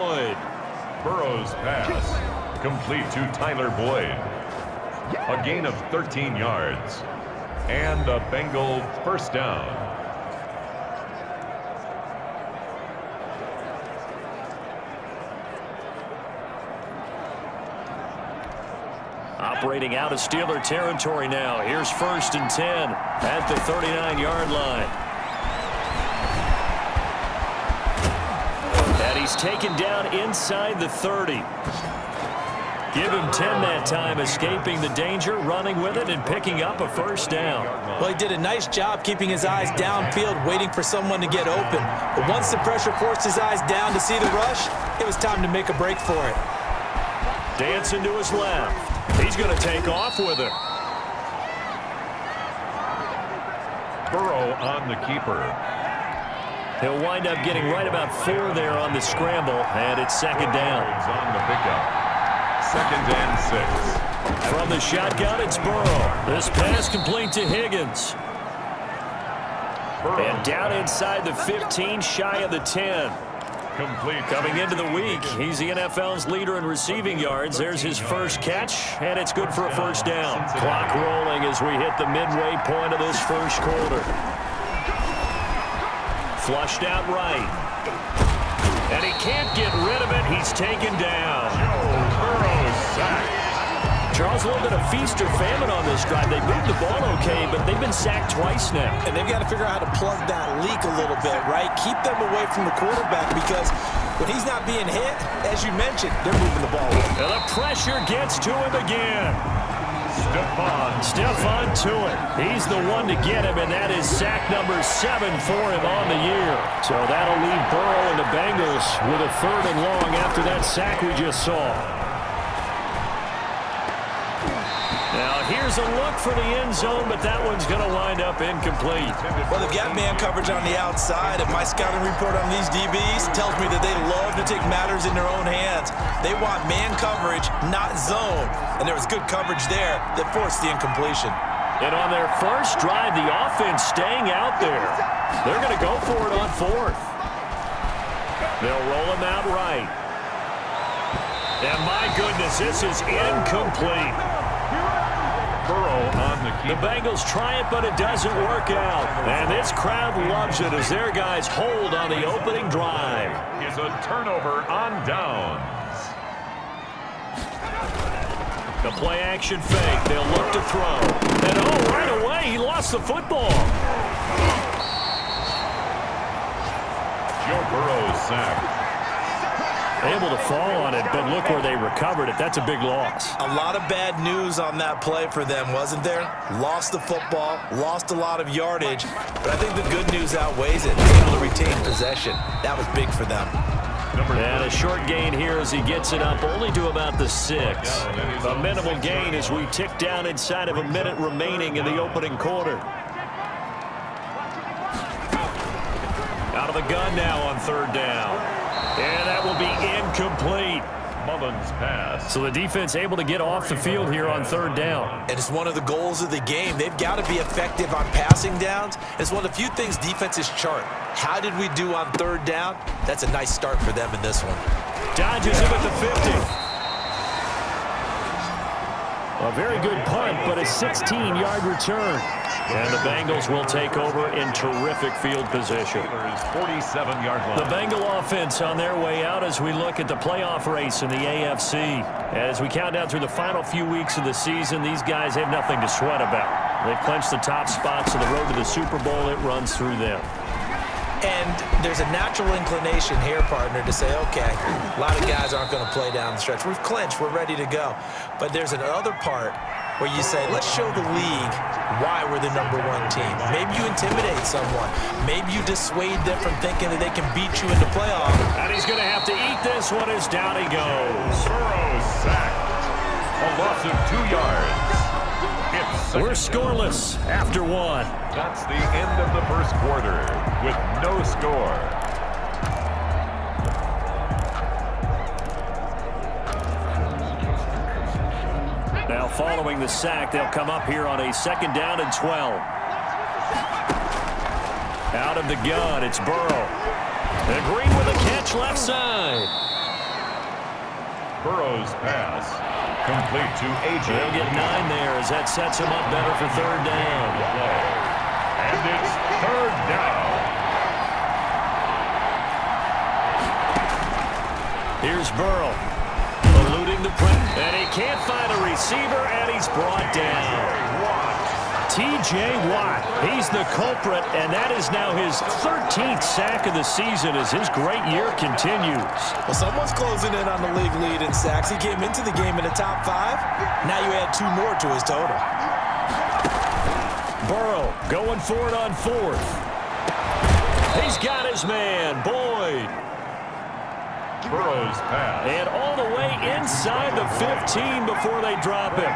Boyd. Burrow's pass, complete to Tyler Boyd. A gain of 13 yards. And a Bengal first down. Operating out of Steeler territory now. Here's 1st and 10 at the 39-yard line. And he's taken down inside the 30. Give him 10 that time, escaping the danger, running with it, and picking up a first down. Well, he did a nice job keeping his eyes downfield, waiting for someone to get open. But once the pressure forced his eyes down to see the rush, it was time to make a break for it. Dancing to his left. He's going to take off with it. Burrow on the keeper. He'll wind up getting right about 4 there on the scramble, and it's 2nd down. On the pickup. 2nd and 6. From the shotgun, it's Burrow. This pass complete to Higgins. Burrow. And down inside the 15, shy of the 10. Complete. Coming into the week, he's the NFL's leader in receiving yards. There's his first catch, and it's good for a first down. Clock rolling as we hit the midway point of this first quarter. Flushed out right. And he can't get rid of it. He's taken down. Burrow sacked. Charles, a little bit of feast or famine on this drive. They moved the ball okay, but they've been sacked twice now. And they've got to figure out how to plug that leak a little bit, right? Keep them away from the quarterback, because when he's not being hit, as you mentioned, they're moving the ball. And the pressure gets to him again. Stephon to it. He's the one to get him, and that is sack number 7 for him on the year. So that'll leave Burrow and the Bengals with a 3rd and long after that sack we just saw. Now here's a look for the end zone, but that one's going to wind up incomplete. Well, they've got man coverage on the outside, and my scouting report on these DBs tells me that they love to take matters in their own hands. They want man coverage, not zone. And there was good coverage there that forced the incompletion. And on their first drive, the offense staying out there. They're going to go for it on 4th. They'll roll him out right. And my goodness, this is incomplete. Burrow on the keeper. The Bengals try it, but it doesn't work out. And this crowd loves it as their guys hold on the opening drive. Is a turnover on downs. The play action fake. They'll look to throw. And oh, right away, he lost the football. Joe Burrow sacked. Able to fall on it, but look where they recovered it. That's a big loss. A lot of bad news on that play for them, wasn't there? Lost the football, lost a lot of yardage, but I think the good news outweighs it. Able to retain possession. That was big for them. And a short gain here as he gets it up only to about the 6. A minimal gain as we tick down inside of a minute remaining in the opening quarter. Out of the gun now on 3rd down. And that will be incomplete. Mullins pass. So the defense able to get off the field here on 3rd down. And it's one of the goals of the game. They've got to be effective on passing downs. It's one of the few things defenses chart. How did we do on 3rd down? That's a nice start for them in this one. Dodges him at the 50. A very good punt, but a 16-yard return. And the Bengals will take over in terrific field position. 47-yard line. The Bengal offense on their way out as we look at the playoff race in the AFC. As we count down through the final few weeks of the season, these guys have nothing to sweat about. They've clinched the top spots on the road to the Super Bowl. It runs through them. And there's a natural inclination here, partner, to say, okay, a lot of guys aren't going to play down the stretch. We've clinched. We're ready to go. But there's another part where you say, let's show the league why we're the #1 team. Maybe you intimidate someone. Maybe you dissuade them from thinking that they can beat you in the playoffs. And he's going to have to eat this one as down he goes. Burrow sacked. A loss of 2 yards. We're scoreless after 1. That's the end of the first quarter with no score. Now following the sack, they'll come up here on a 2nd down and 12. Out of the gun, it's Burrow. And Green with a catch left side. Burrow's pass. Complete to A.J. They'll get 9 there as that sets him up better for third down. And it's third down. Here's Burrow, eluding the press, and he can't find a receiver, and he's brought down. T.J. Watt, he's the culprit, and that is now his 13th sack of the season as his great year continues. Well, someone's closing in on the league lead in sacks. He came into the game in the top 5. Now you add 2 more to his total. Burrow going for it on 4th. He's got his man, Boyd. Burrow's pass. And all the way inside the 15 before they drop him.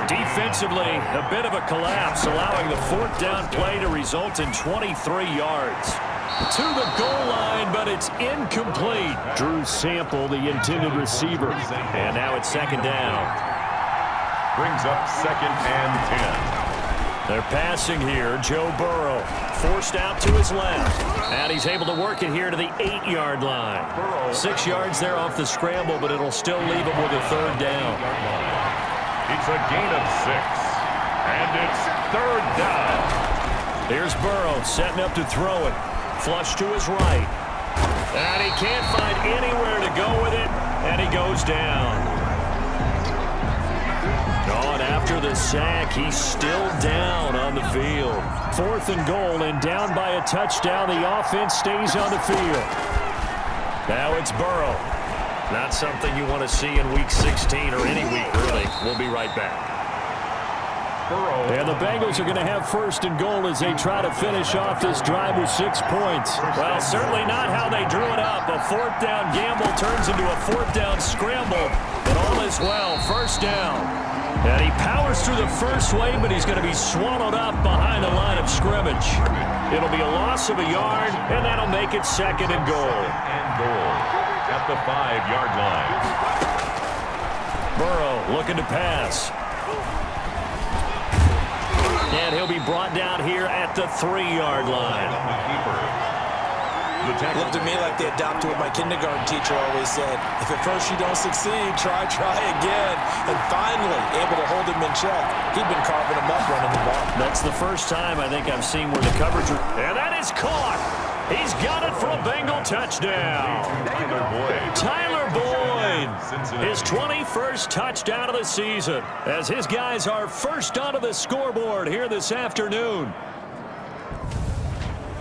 Defensively, a bit of a collapse, allowing the 4th down play to result in 23 yards. To the goal line, but it's incomplete. Drew Sample, the intended receiver. And now it's 2nd down. Brings up 2nd and 10. They're passing here. Joe Burrow forced out to his left. And he's able to work it here to the 8-yard line. 6 yards there off the scramble, but it'll still leave him with a 3rd down. It's a gain of 6. And it's 3rd down. Here's Burrow setting up to throw it. Flush to his right. And he can't find anywhere to go with it. And he goes down. On after the sack, he's still down on the field. 4th and goal, and down by a touchdown. The offense stays on the field. Now it's Burrow. Not something you want to see in Week 16 or any week, really. We'll be right back. And the Bengals are going to have 1st and goal as they try to finish off this drive with 6 points. Well, certainly not how they drew it up. A 4th down gamble turns into a 4th down scramble, but all is well. 1st down. And he powers through the first wave, but he's going to be swallowed up behind the line of scrimmage. It'll be a loss of a yard, and that'll make it 2nd and goal. At the 5-yard line. Burrow looking to pass. And he'll be brought down here at the 3-yard line. Looked at me like they adopted what my kindergarten teacher always said. If at first you don't succeed, try again. And finally, able to hold him in check. He'd been carving him up running the ball. That's the first time I think I've seen where the coverage... And that is caught. He's got it for a Bengal touchdown. Tyler Boyd. His 21st touchdown of the season. As his guys are first onto the scoreboard here this afternoon.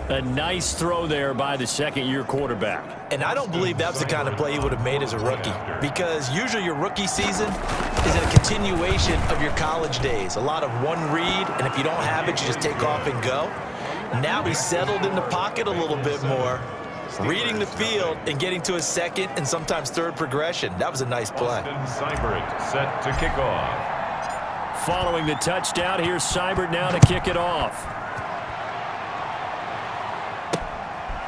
A nice throw there by the 2nd-year quarterback. And I don't believe that was the kind of play he would have made as a rookie. Because usually your rookie season is a continuation of your college days. A lot of one read, and if you don't have it, you just take off and go. Now he's settled in the pocket a little bit more, reading the field and getting to his 2nd and sometimes 3rd progression. That was a nice play. Seibert set to kick off. Following the touchdown, here's Seibert now to kick it off.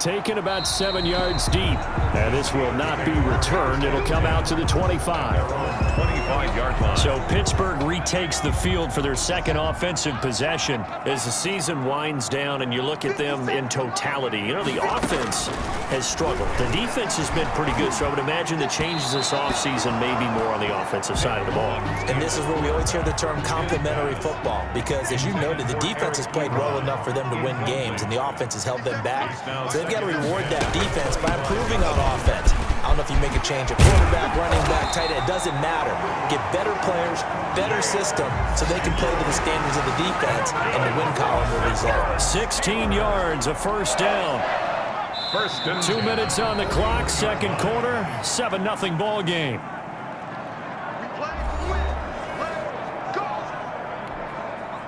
Taken about 7 yards deep. And this will not be returned. It'll come out to the 25. 25-yard line. So Pittsburgh retakes the field for their 2nd offensive possession as the season winds down and you look at them in totality. You know, the offense has struggled. The defense has been pretty good, so I would imagine the changes this offseason may be more on the offensive side of the ball. And this is where we always hear the term complementary football because, as you noted, the defense has played well enough for them to win games, and the offense has held them back. So they've got to reward that defense by improving on offense. I don't know if you make a change at quarterback, running back, tight end. It doesn't matter. Get better players, better system, so they can play to the standards of the defense, and the win column will result. 16 yards, a 1st down. 2 minutes on the clock, 2nd quarter, 7-0 ball game.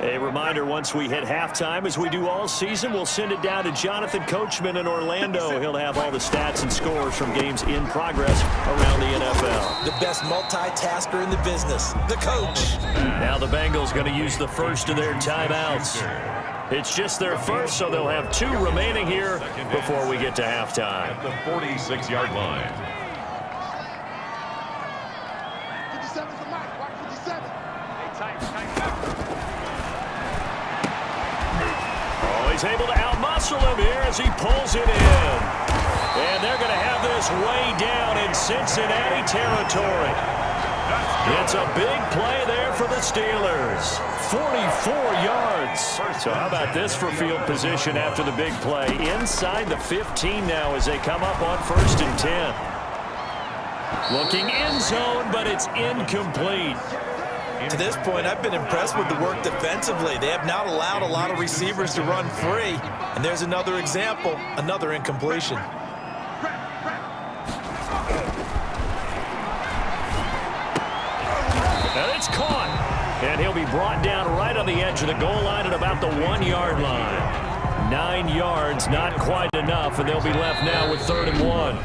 A reminder, once we hit halftime, as we do all season, we'll send it down to Jonathan Coachman in Orlando. He'll have all the stats and scores from games in progress around the NFL. The best multitasker in the business, the coach. Now the Bengals going to use the first of their timeouts. It's just their first, so they'll have 2 remaining here before we get to halftime. At the 46-yard line. 57's the mark. Mark 57. Hey, tight. he's able to outmuscle him here as he pulls it in. And they're going to have this way down in Cincinnati territory. It's a big play there for the Steelers. 44 yards. So how about this for field position after the big play? Inside the 15 now as they come up on 1st and 10. Looking end zone, but it's incomplete. To this point, I've been impressed with the work defensively. They have not allowed a lot of receivers to run free. And there's another example, another incompletion. And it's caught. And he'll be brought down right on the edge of the goal line at about the 1-yard line. 9 yards, not quite enough, and they'll be left now with 3rd and 1.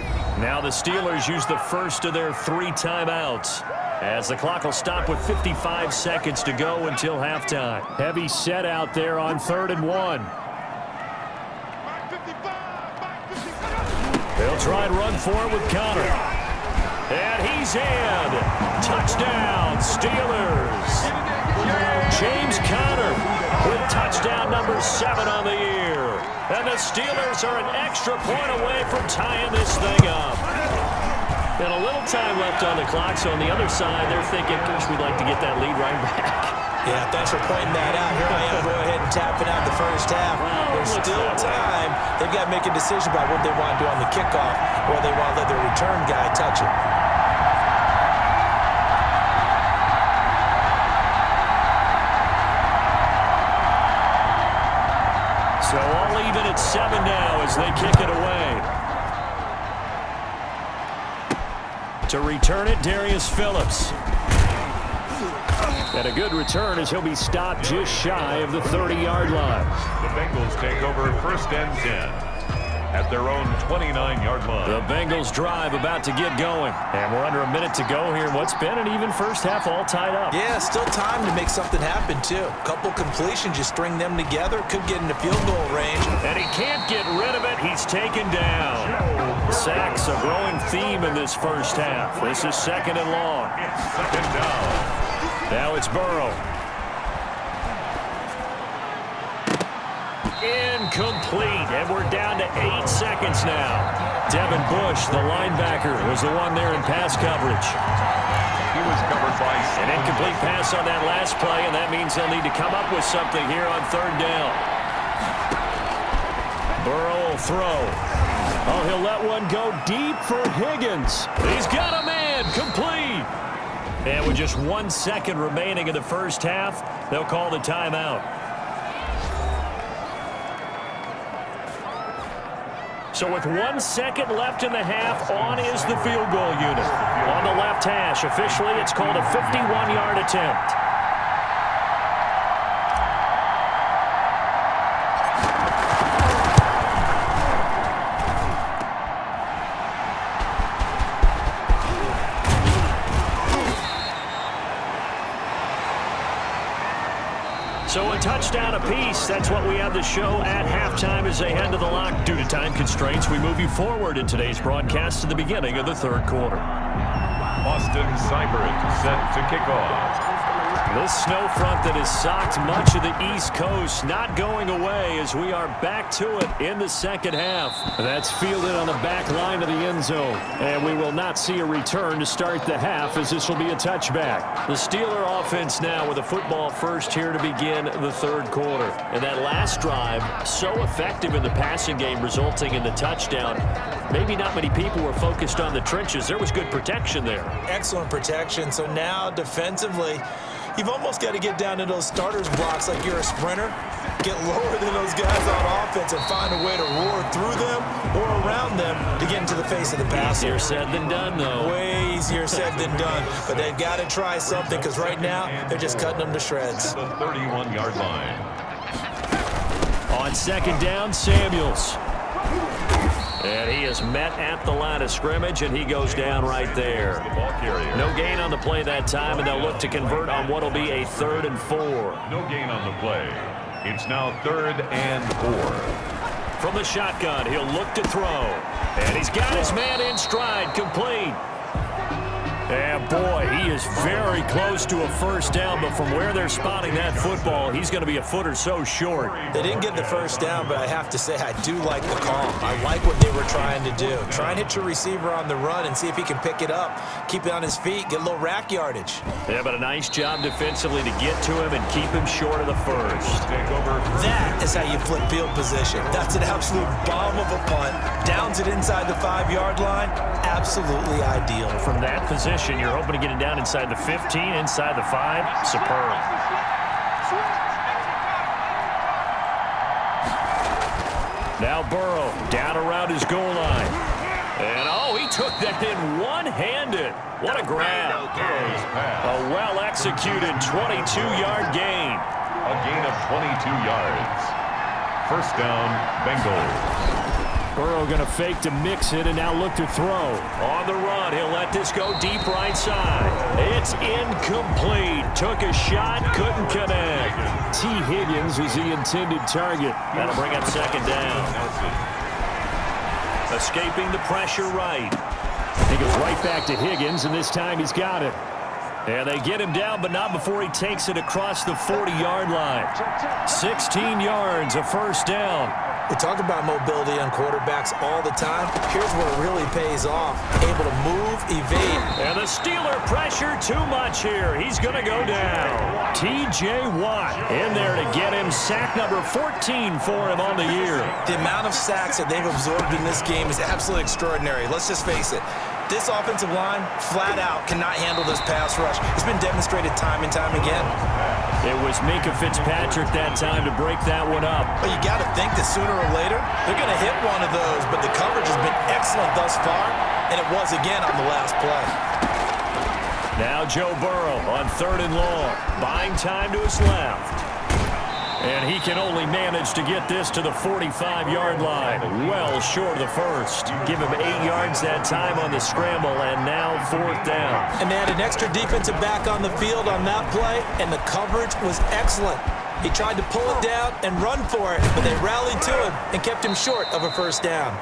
Now the Steelers use the first of their 3 timeouts, as the clock will stop with 55 seconds to go until halftime. Heavy set out there on 3rd and 1. They'll try and run for it with Connor. And he's in. Touchdown, Steelers. James Conner with touchdown number 7 on the year. And the Steelers are an extra point away from tying this thing up. And a little time left on the clock, so on the other side, they're thinking, gosh, we'd like to get that lead right back. Yeah, thanks for pointing that out. Here I am going ahead and tapping out the first half. There's still time. They've got to make a decision about what they want to do on the kickoff, or they want to let their return guy touch it. So all even at 7 now as they kick it away. To return it, Darius Phillips. And a good return as he'll be stopped just shy of the 30-yard line. The Bengals take over 1st and 10 at their own 29-yard line. The Bengals drive about to get going. And we're under a minute to go here in what's been an even first half all tied up. Yeah, still time to make something happen, too. A couple completions, you string them together, could get into field goal range. And he can't get rid of it. He's taken down. Sacks a growing theme in this first half. This is 2nd and long. It's 2nd down. Now it's Burrow. Incomplete, and we're down to 8 seconds now. Devin Bush, the linebacker, was the one there in pass coverage. He was covered by an incomplete pass on that last play, and that means they'll need to come up with something here on 3rd down. Burrow will throw. Oh, he'll let one go deep for Higgins. He's got a man, complete. And with just 1 second remaining in the first half, they'll call the timeout. So with 1 second left in the half, on is the field goal unit. On the left hash, officially it's called a 51-yard attempt. So a touchdown apiece. That's what we have the show at halftime as they head to the lock. Due to time constraints, we move you forward in today's broadcast to the beginning of the 3rd quarter. Austin Seibert set to kick off. This snow front that has socked much of the East Coast not going away as we are back to it in the 2nd half. That's fielded on the back line of the end zone. And we will not see a return to start the half as this will be a touchback. The Steeler offense now with a football first here to begin the 3rd quarter. And that last drive, so effective in the passing game, resulting in the touchdown. Maybe not many people were focused on the trenches. There was good protection there. Excellent protection. So now defensively, you've almost got to get down to those starters blocks like you're a sprinter. Get lower than those guys on offense and find a way to roar through them or around them to get into the face of the passer. Easier said than done, though. Way easier said than done. But they've got to try something because right now they're just cutting them to shreds. The 31-yard line. On 2nd down, Samuels. And he is met at the line of scrimmage, and he goes down right there. No gain on the play that time, and they'll look to convert on what will be a 3rd and 4. No gain on the play. It's now 3rd and 4. From the shotgun, he'll look to throw. And he's got his man in stride, complete. And boy, Boy, he is very close to a first down, but from where they're spotting that football, he's going to be a foot or so short. They didn't get the first down, but I have to say I do like the call. I like what they were trying to do. Try and hit your receiver on the run and see if he can pick it up, keep it on his feet, get a little rack yardage. Yeah, but a nice job defensively to get to him and keep him short of the first. That is how you flip field position. That's an absolute bomb of a punt. Downs it inside the 5-yard line. Absolutely ideal. From that position, you're hoping to get it down inside the 15, inside the 5. Superb. Now Burrow down around his goal line. And, he took that in one-handed. What a grab. A well-executed 22-yard gain. A gain of 22 yards. First down, Bengals. Burrow going to fake to mix it and now look to throw. On the run, he'll let this go deep right side. It's incomplete. Took a shot, couldn't connect. T. Higgins was the intended target. That'll bring up second down. Escaping the pressure right. He goes right back to Higgins, and this time he's got it. And they get him down, but not before he takes it across the 40-yard line. 16 yards, a first down. We talk about mobility on quarterbacks all the time. Here's where it really pays off. Able to move, evade. And the Steeler pressure too much here. He's going to go down. T.J. Watt in there to get him sack number 14 for him on the year. The amount of sacks that they've absorbed in this game is absolutely extraordinary. Let's just face it. This offensive line, flat out, cannot handle this pass rush. It's been demonstrated time and time again. It was Minkah Fitzpatrick that time to break that one up. But you got to think that sooner or later, they're going to hit one of those. But the coverage has been excellent thus far, and it was again on the last play. Now Joe Burrow on 3rd and long, buying time to his left. And he can only manage to get this to the 45-yard line. Well short of the first. Give him 8 yards that time on the scramble, and now 4th down. And they had an extra defensive back on the field on that play, and the coverage was excellent. He tried to pull it down and run for it, but they rallied to him and kept him short of a first down.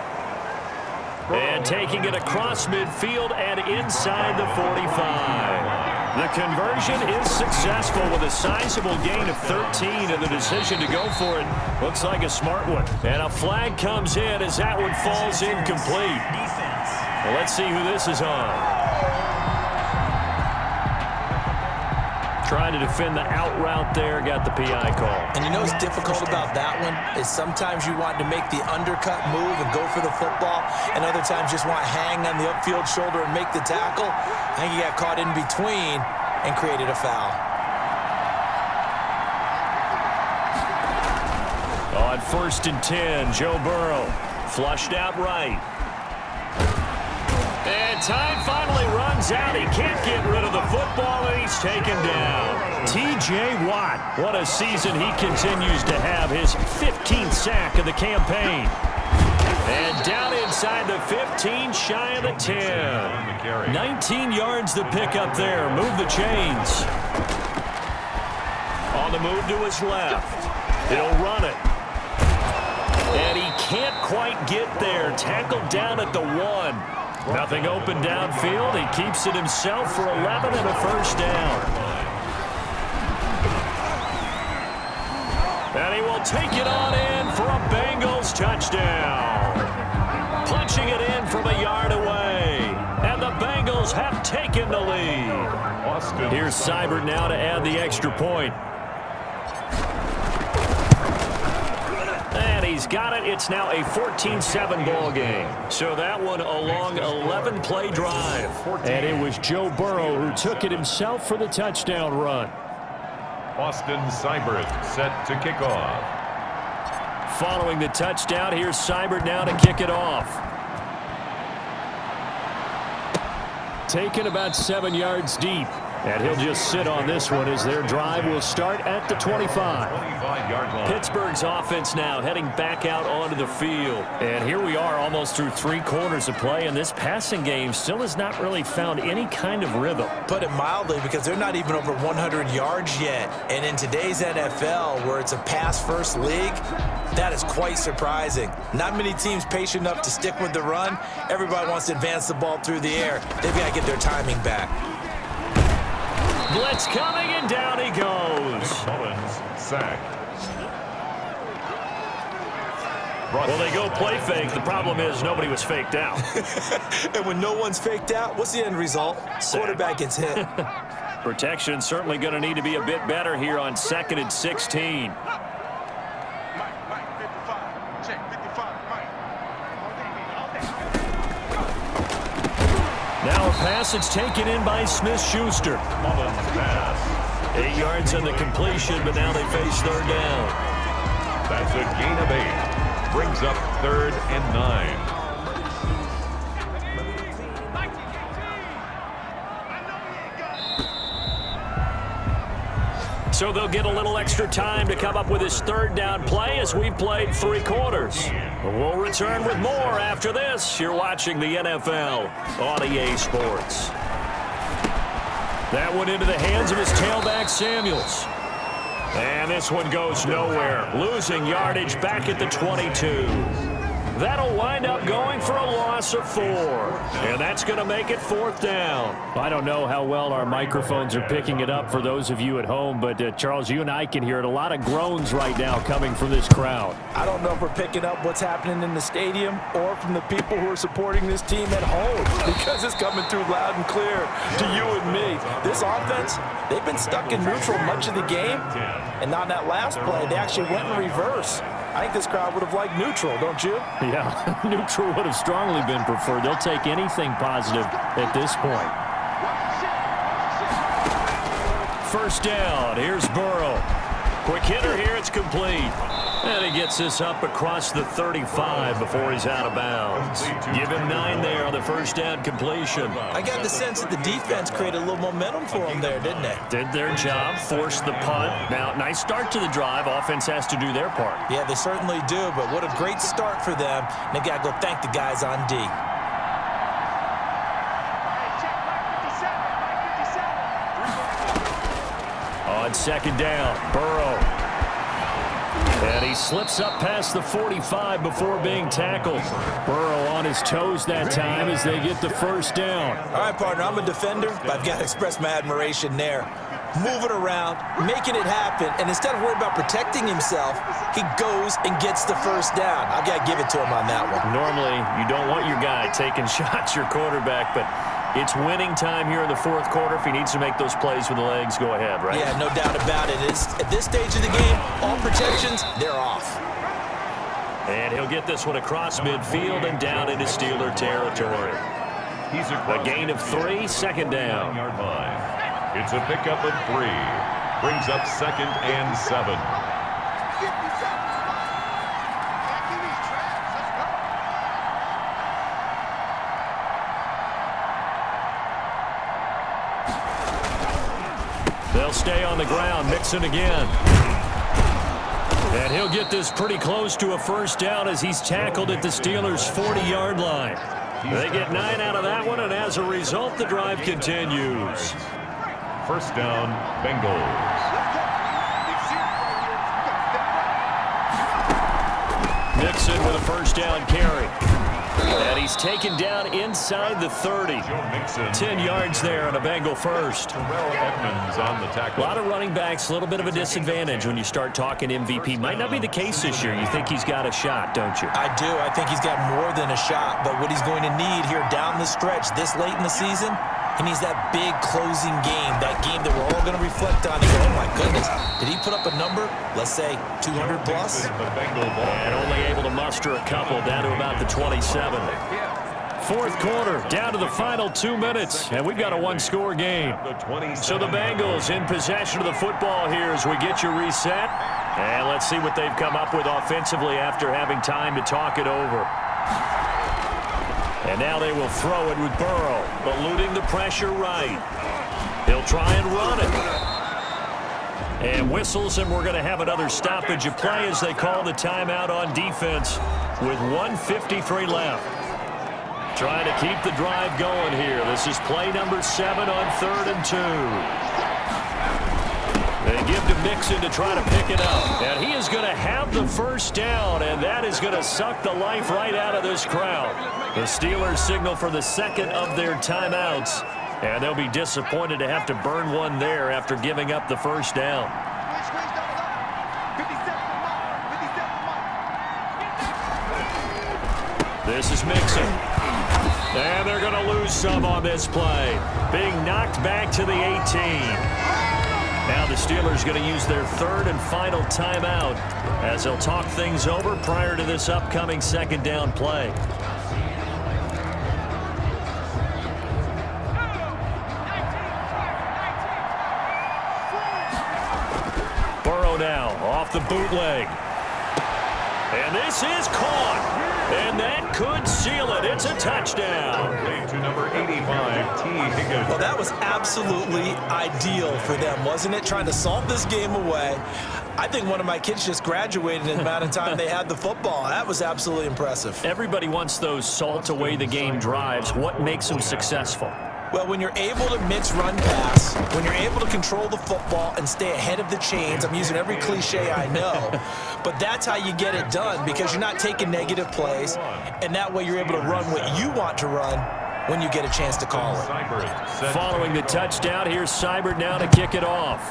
And taking it across midfield and inside the 45. The conversion is successful with a sizable gain of 13, and the decision to go for it looks like a smart one. And a flag comes in as that one falls incomplete. Well, let's see who this is on. Trying to defend the out route there, got the PI call. And you know what's difficult about that one is sometimes you want to make the undercut move and go for the football, and other times just want to hang on the upfield shoulder and make the tackle. I think he got caught in between and created a foul. On 1st and 10, Joe Burrow flushed out right. And time finally runs out. He can't get rid of the football, and he's taken down. T.J. Watt, what a season he continues to have. His 15th sack of the campaign. And down inside the 15, shy of the 10. 19 yards to pick up there. Move the chains. On the move to his left. He'll run it. And he can't quite get there. Tackled down at the 1. Nothing open downfield. He keeps it himself for 11 and a first down. And he will take it on in for a Bengals touchdown. Punching it in from a yard away. And the Bengals have taken the lead. Here's Seibert now to add the extra point. And he's got it. It's now a 14-7 ball game. So that one a long 11-play drive. And it was Joe Burrow who took it himself for the touchdown run. Austin Seibert set to kick off. Following the touchdown, here's Seibert now to kick it off. Taken about 7 yards deep. And he'll just sit on this one as their drive will start at the 25. 25-yard line. Pittsburgh's offense now heading back out onto the field. And here we are almost through 3 quarters of play, and this passing game still has not really found any kind of rhythm. Put it mildly, because they're not even over 100 yards yet. And in today's NFL, where it's a pass-first league, that is quite surprising. Not many teams patient enough to stick with the run. Everybody wants to advance the ball through the air. They've got to get their timing back. Blitz coming, and down he goes. Mullins sacked. Well, they go play fake. The problem is nobody was faked out. And when no one's faked out, what's the end result? Quarterback gets hit. Protection certainly going to need to be a bit better here on 2nd and 16. Mike, 55. Check, 55, Mike. Now a passage taken in by Smith-Schuster. Mullins pass. 8 yards on the completion, but now they face 3rd down. That's a gain of 8. Brings up 3rd and 9. So they'll get a little extra time to come up with his 3rd down play as we played 3 quarters. We'll return with more after this. You're watching the NFL on EA Sports. That went into the hands of his tailback, Samuels. And this one goes nowhere. Losing yardage back at the 22. That'll wind up going for a loss of 4. And that's going to make it 4th down. I don't know how well our microphones are picking it up for those of you at home, but Charles, you and I can hear it. A lot of groans right now coming from this crowd. I don't know if we're picking up what's happening in the stadium or from the people who are supporting this team at home, because it's coming through loud and clear to you and me. This offense, they've been stuck in neutral much of the game, and on that last play, they actually went in reverse. I think this crowd would have liked neutral, don't you? Yeah, neutral would have strongly been preferred. They'll take anything positive at this point. 1st down. Here's Burrow. Quick hitter here. It's complete. And he gets this up across the 35 before he's out of bounds. Give him 9 there on the 1st down completion. I got the sense that the defense created a little momentum for them there, didn't they? Did their job, forced the punt. Now, nice start to the drive. Offense has to do their part. Yeah, they certainly do, but what a great start for them. And they got to go thank the guys on D. On 2nd down, Burrow. And he slips up past the 45 before being tackled. Burrow on his toes that time as they get the 1st down. All right, partner, I'm a defender, but I've got to express my admiration there. Moving around, making it happen, and instead of worrying about protecting himself, he goes and gets the 1st down. I've got to give it to him on that one. Normally, you don't want your guy taking shots, your quarterback, but it's winning time here in the 4th quarter. If he needs to make those plays with the legs, go ahead, right? Yeah, no doubt about it. At this stage of the game, all protections, they're off. And he'll get this one across midfield and down into Steeler territory. He's A gain of 3, 2nd down. 9-yard line. It's a pickup of 3. Brings up 2nd and 7. They'll stay on the ground. Mixon again. And he'll get this pretty close to a 1st down as he's tackled at the Steelers' 40-yard line. They get 9 out of that one, and as a result, the drive continues. 1st down, Bengals. Mixon with a 1st down carry. And he's taken down inside the 30. 10 yards there on a Bengal 1st. Edmonds on the A tackle. lot of running backs, a little bit of a disadvantage when you start talking MVP. Might not be the case this year. You think he's got a shot, don't you? I do. I think he's got more than a shot, but what he's going to need here down the stretch this late in the season, he needs that big closing game, that game that we're all going to reflect on and go, oh my goodness, did he put up a number, let's say 200 plus? The Bengal ball. And only able to muster a couple down to about the 27. 4th quarter, down to the final 2 minutes, and we've got a 1-score game. So the Bengals in possession of the football here as we get you reset. And let's see what they've come up with offensively after having time to talk it over. And now they will throw it with Burrow, eluding the pressure right. He'll try and run it. And whistles, and we're going to have another stoppage of play as they call the timeout on defense with 1:53 left. Trying to keep the drive going here. This is play number 7 on 3rd and 2. They give to Mixon to try to pick it up. And he is going to have the 1st down, and that is going to suck the life right out of this crowd. The Steelers signal for the 2nd of their timeouts And they'll be disappointed to have to burn one there after giving up the first down. This is Mixon. And they're going to lose some on this play. Being knocked back to the 18. Now the Steelers going to use their third and final timeout as they'll talk things over prior to this upcoming second down play. Burrow now off the bootleg. And this is caught. And that could seal it. It's a touchdown. To number 85, T. Higgins. Well, that was absolutely ideal for them, wasn't it? Trying to salt this game away. I think one of my kids just graduated in the amount of time they had the football. That was absolutely impressive. Everybody wants those salt away the game drives. What makes them successful? Well, when you're able to mix run pass, when you're able to control the football and stay ahead of the chains, I'm using every cliche I know, but that's how you get it done because you're not taking negative plays, and that way you're able to run what you want to run when you get a chance to call it. Following the touchdown, here's Seibert now to kick it off.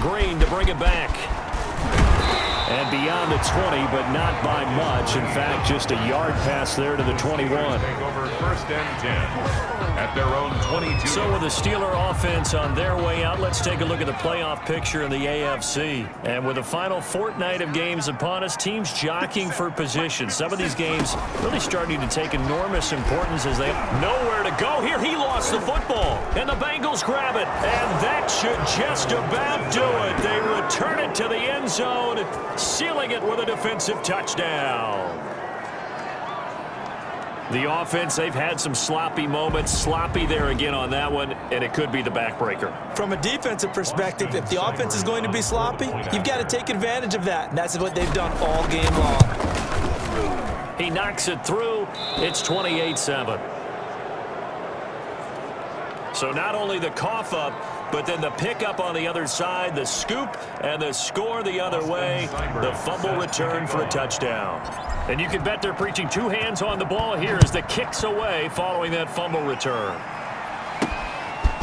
Green to bring it back. And beyond the 20, but not by much. In fact, just a yard pass there to the 21. Take over first and 10 at their own 22. So with the Steeler offense on their way out, let's take a look at the playoff picture in the AFC. And with the final fortnight of games upon us, teams jockeying for position. Some of these games really starting to take enormous importance as they nowhere to go. Here he lost the football, and the Bengals grab it. And that should just about do it. They return it to the end zone, sealing it with a defensive touchdown. The offense, they've had some sloppy moments. Sloppy there again on that one, and it could be the backbreaker. From a defensive perspective, if the offense is going to be sloppy, you've got to take advantage of that, and that's what they've done all game long. He knocks it through. It's 28-7. So not only the cough up, but then the pickup on the other side, the scoop, and the score the other way. The fumble return for a touchdown. And you can bet they're preaching two hands on the ball here as the kick's away following that fumble return.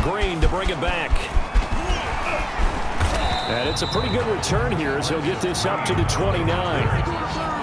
Green to bring it back. And it's a pretty good return here as he'll get this up to the 29.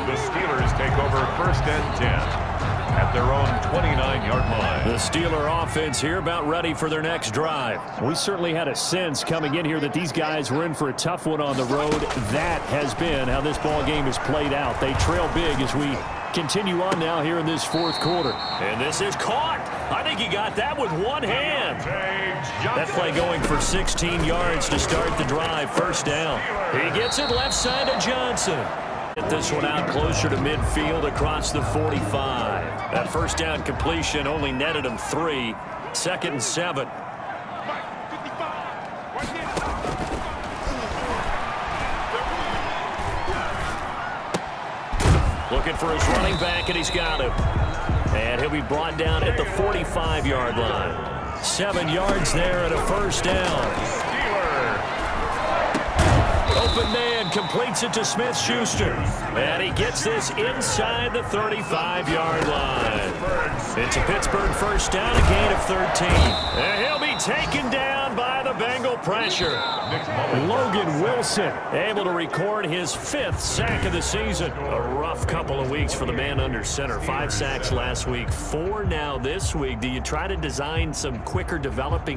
The Steelers take over first and 10 at their own 29-yard line. The Steeler offense here about ready for their next drive. We certainly had a sense coming in here that these guys were in for a tough one on the road. That has been how this ball game has played out. They trail big as we continue on now here in this fourth quarter. And this is caught. I think he got that with one hand. That play going for 16 yards to start the drive. First down. He gets it left side to Johnson. Get this one out closer to midfield across the 45. That first down completion only netted him 3. Second and 7. Looking for his running back, and he's got him. And he'll be brought down at the 45-yard line. 7 yards there and a first down. Open man completes it to Smith-Schuster. And he gets this inside the 35-yard line. It's a Pittsburgh first down, a gain of 13. And he'll be taken down by the Bengal pressure. Logan Wilson able to record his 5th sack of the season. A rough couple of weeks for the man under center. 5 sacks last week, 4 now this week. Do you try to design some quicker developing